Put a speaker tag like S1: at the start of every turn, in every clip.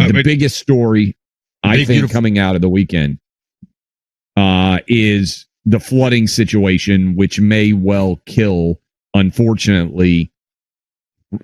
S1: The biggest story, I think, coming out of the weekend is the flooding situation, which may well kill, unfortunately,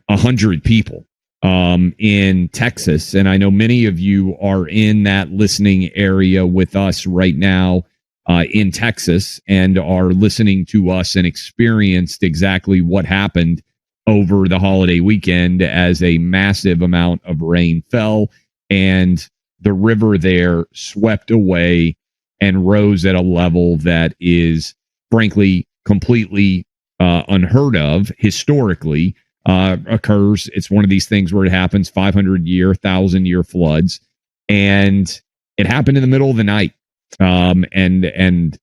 S1: 100 people in Texas. And I know many of you are in that listening area with us right now in Texas and are listening to us and experienced exactly what happened over the holiday weekend as a massive amount of rain fell and the river there swept away and rose at a level that is, frankly, completely unheard of historically. Occurs. It's one of these things where it happens 500-year, 1,000-year floods. And it happened in the middle of the night and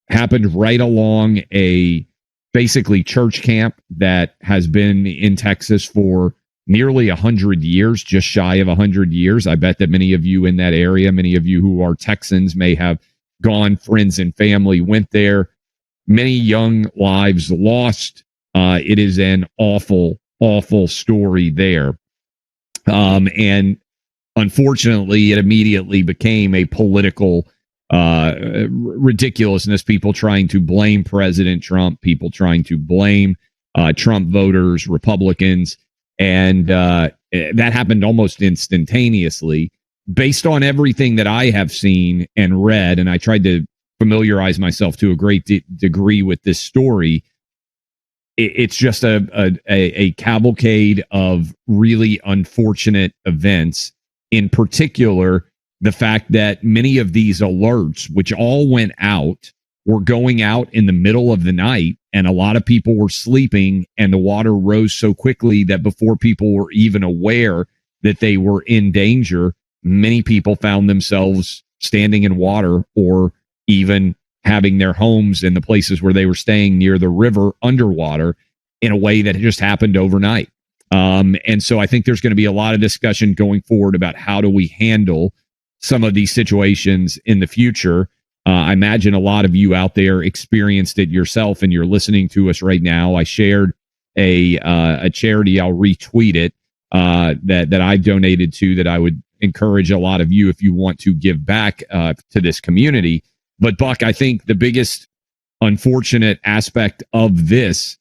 S1: happened right along a basically church camp that has been in Texas for nearly 100 years, just shy of 100 years. I bet that many of you in that area, many of you who are Texans may have gone, friends and family went there. Many young lives lost. It is an awful, awful story there. And unfortunately, it immediately became a political ridiculousness. People trying to blame President Trump, people trying to blame Trump voters, Republicans. And that happened almost instantaneously based on everything that I have seen and read. And I tried to familiarize myself to a great degree with this story. It's just a cavalcade of really unfortunate events. In particular, the fact that many of these alerts, which all went out, were going out in the middle of the night, and a lot of people were sleeping, and the water rose so quickly that before people were even aware that they were in danger, many people found themselves standing in water or even having their homes in the places where they were staying near the river underwater in a way that just happened overnight. And so I think there's going to be a lot of discussion going forward about how do we handle some of these situations in the future. I imagine a lot of you out there experienced it yourself and you're listening to us right now. I shared a charity, I'll retweet it, that I donated to, that I would encourage a lot of you if you want to give back to this community. But Buck, I think the biggest unfortunate aspect of this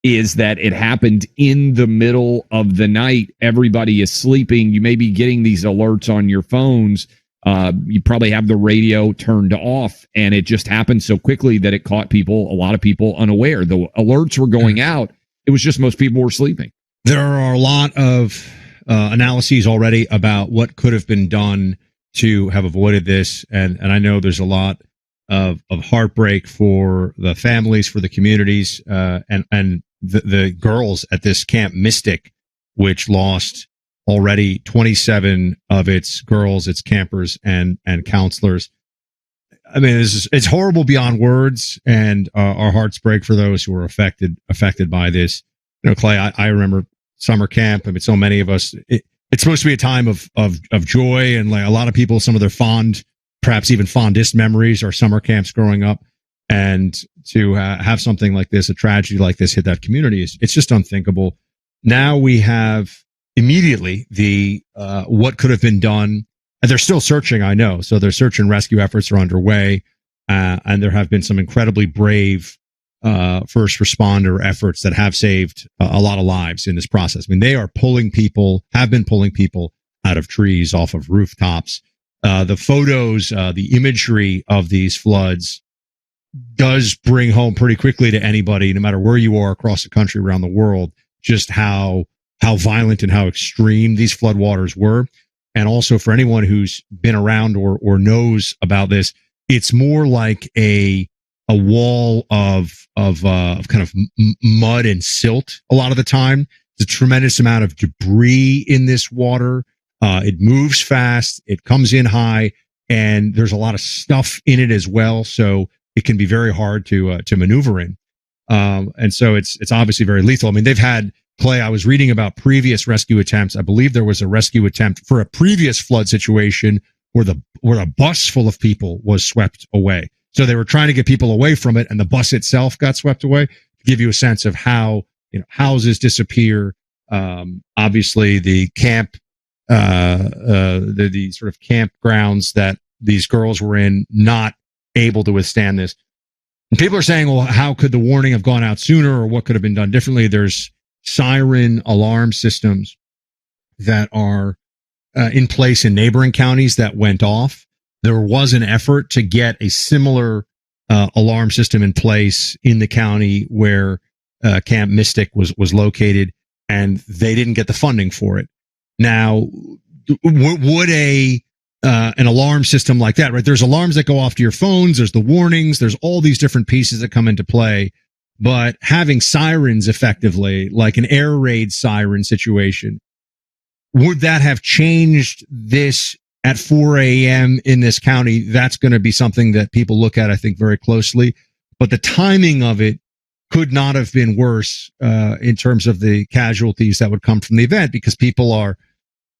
S1: is that it happened in the middle of the night. Everybody is sleeping. You may be getting these alerts on your phones. You probably have the radio turned off, and it just happened so quickly that it caught a lot of people unaware. The alerts were going out. It was just most people were sleeping.
S2: There are a lot of analyses already about what could have been done to have avoided this. And I know there's a lot of heartbreak for the families, for the communities, and the girls at this Camp Mystic, which lost already 27 of its girls, its campers and counselors. I mean, it's horrible beyond words, and our hearts break for those who were affected by this. You know, Clay, I remember summer camp. I mean, so many of us, it's supposed to be a time of joy, and like a lot of people, some of their perhaps even fondest memories are summer camps growing up. And to have something like this, a tragedy like this, hit that community, it's just unthinkable. Now we have immediately the what could have been done. And they're still searching, I know. So their search and rescue efforts are underway. And there have been some incredibly brave first responder efforts that have saved a lot of lives in this process. I mean, they are have been pulling people out of trees, off of rooftops. The photos, the imagery of these floods does bring home pretty quickly to anybody, no matter where you are across the country, around the world, just how violent and how extreme these floodwaters were. And also for anyone who's been around or knows about this, it's more like a wall of kind of mud and silt a lot of the time. There's a tremendous amount of debris in this water. It moves fast. It comes in high, and there's a lot of stuff in it as well. So it can be very hard to maneuver in. And so it's obviously very lethal. I mean, they've had, Clay, I was reading about previous rescue attempts. I believe there was a rescue attempt for a previous flood situation where a bus full of people was swept away. So they were trying to get people away from it, and the bus itself got swept away. To give you a sense of how, houses disappear. Obviously the camp the sort of campgrounds that these girls were in, not able to withstand this. And people are saying, well, how could the warning have gone out sooner, or what could have been done differently? There's siren alarm systems that are in place in neighboring counties that went off. There was an effort to get a similar alarm system in place in the county where Camp Mystic was located, and they didn't get the funding for it. Now, would an alarm system like that, right? There's alarms that go off to your phones. There's the warnings. There's all these different pieces that come into play. But having sirens effectively, like an air raid siren situation, would that have changed this at 4 a.m. in this county? That's going to be something that people look at, I think, very closely. But the timing of it could not have been worse in terms of the casualties that would come from the event, because people are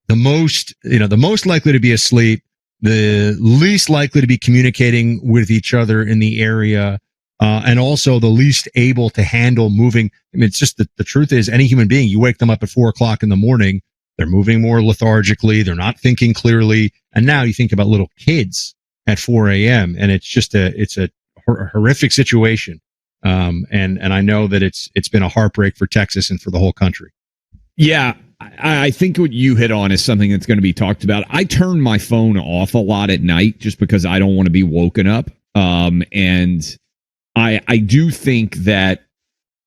S2: the most likely to be asleep, the least likely to be communicating with each other in the area, and also the least able to handle moving. I mean, it's just the truth is, any human being, you wake them up at 4 o'clock in the morning, they're moving more lethargically, they're not thinking clearly. And now you think about little kids at 4 a.m. and it's a horrific situation. And I know that it's been a heartbreak for Texas and for the whole country.
S1: Yeah, I think what you hit on is something that's going to be talked about. I turn my phone off a lot at night just because I don't want to be woken up. And I do think that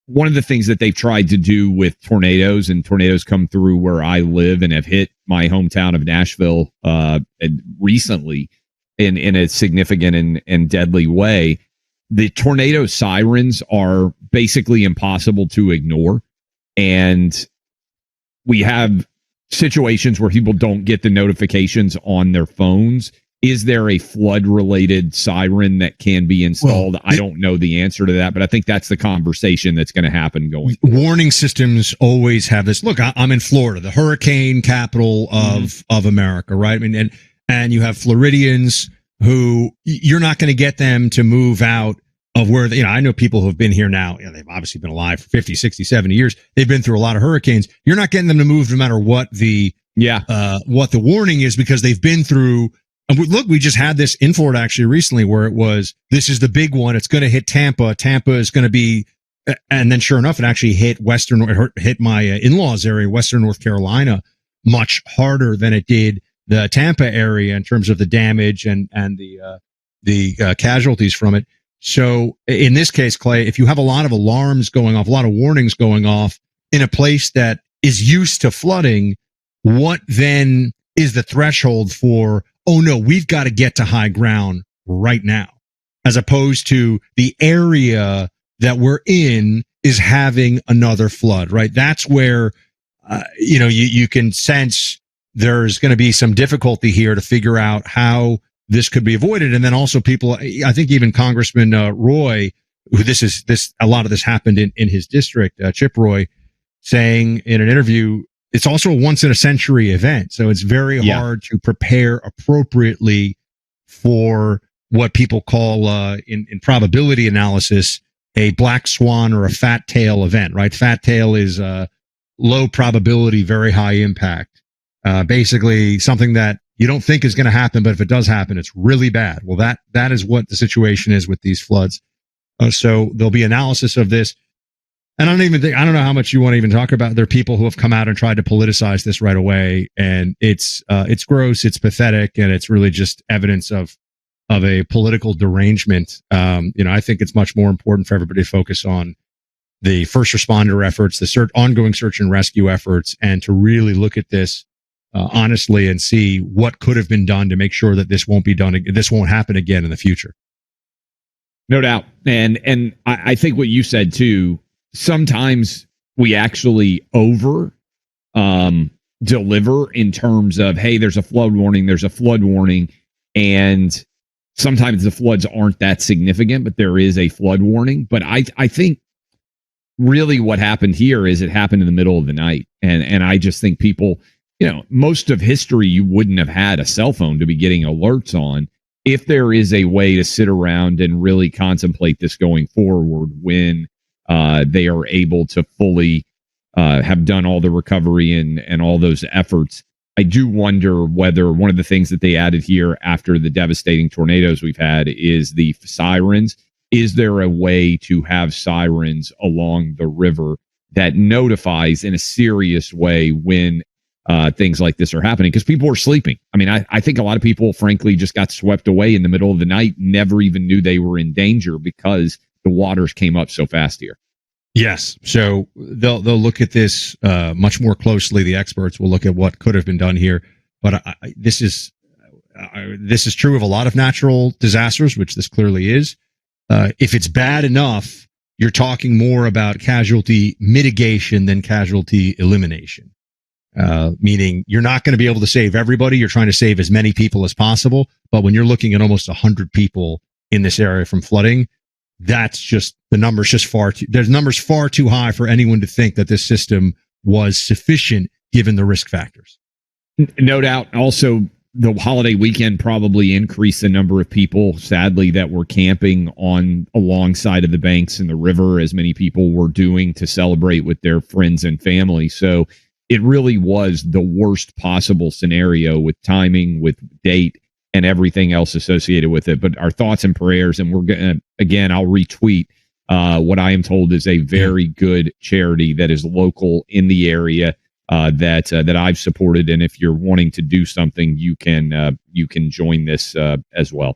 S1: one of the things that they've tried to do with tornadoes, and tornadoes come through where I live and have hit my hometown of Nashville recently in a significant and deadly way. The tornado sirens are basically impossible to ignore. And we have situations where people don't get the notifications on their phones. Is there a flood-related siren that can be installed? Well, I don't know the answer to that, but I think that's the conversation that's going to happen going forward.
S2: Warning systems always have this. Look, I'm in Florida, the hurricane capital of America, right? I mean, and you have Floridians who you're not going to get them to move out of where, I know people who have been here now, they've obviously been alive for 50, 60, 70 years. They've been through a lot of hurricanes. You're not getting them to move no matter what the warning is, because they've been through. And look, we just had this in Florida actually recently where it was, this is the big one. It's going to hit Tampa. Tampa is going to be, and then sure enough, it actually hit hit my in-laws area, Western North Carolina, much harder than it did the Tampa area in terms of the damage and the casualties from it. So in this case, Clay, if you have a lot of alarms going off, a lot of warnings going off in a place that is used to flooding, what then is the threshold for, oh no, we've got to get to high ground right now, as opposed to the area that we're in is having another flood, right? That's where, you can sense there's going to be some difficulty here to figure out how this could be avoided. And then also people, I think even Congressman Roy, who a lot of this happened in his district, Chip Roy, saying in an interview, it's also a once in a century event. So it's very hard to prepare appropriately for what people call, in probability analysis, a black swan or a fat tail event, right? Fat tail is low probability, very high impact. Basically something that you don't think is going to happen, but if it does happen, it's really bad. Well, that is what the situation is with these floods. So there'll be analysis of this. And I don't know how much you want to even talk about. There are people who have come out and tried to politicize this right away, and it's gross, it's pathetic, and it's really just evidence of a political derangement. I think it's much more important for everybody to focus on the first responder efforts, the ongoing search and rescue efforts, and to really look at this honestly and see what could have been done to make sure that this won't happen again in the future.
S1: No doubt. And I think what you said too, sometimes we actually deliver in terms of, hey, there's a flood warning. And sometimes the floods aren't that significant, but there is a flood warning. But I think really what happened here is it happened in the middle of the night. And I just think people, most of history, you wouldn't have had a cell phone to be getting alerts on. If there is a way to sit around and really contemplate this going forward when they are able to fully have done all the recovery and all those efforts, I do wonder whether one of the things that they added here after the devastating tornadoes we've had is the sirens. Is there a way to have sirens along the river that notifies in a serious way when things like this are happening? Because people are sleeping. I mean, I think a lot of people, frankly, just got swept away in the middle of the night, never even knew they were in danger because the waters came up so fast here.
S2: Yes. So they'll look at this much more closely. The experts will look at what could have been done here. But this is true of a lot of natural disasters, which this clearly is. If it's bad enough, you're talking more about casualty mitigation than casualty elimination. Meaning you're not going to be able to save everybody. You're trying to save as many people as possible. But when you're looking at almost 100 people in this area from flooding, that's just the numbers there's numbers far too high for anyone to think that this system was sufficient given the risk factors.
S1: No doubt. Also, the holiday weekend probably increased the number of people, sadly, that were camping alongside of the banks and the river, as many people were doing to celebrate with their friends and family. So it really was the worst possible scenario with timing, with date, and everything else associated with it. But our thoughts and prayers, and we're going to, again, I'll retweet what I am told is a very good charity that is local in the area that I've supported. And if you're wanting to do something, you can join this as well.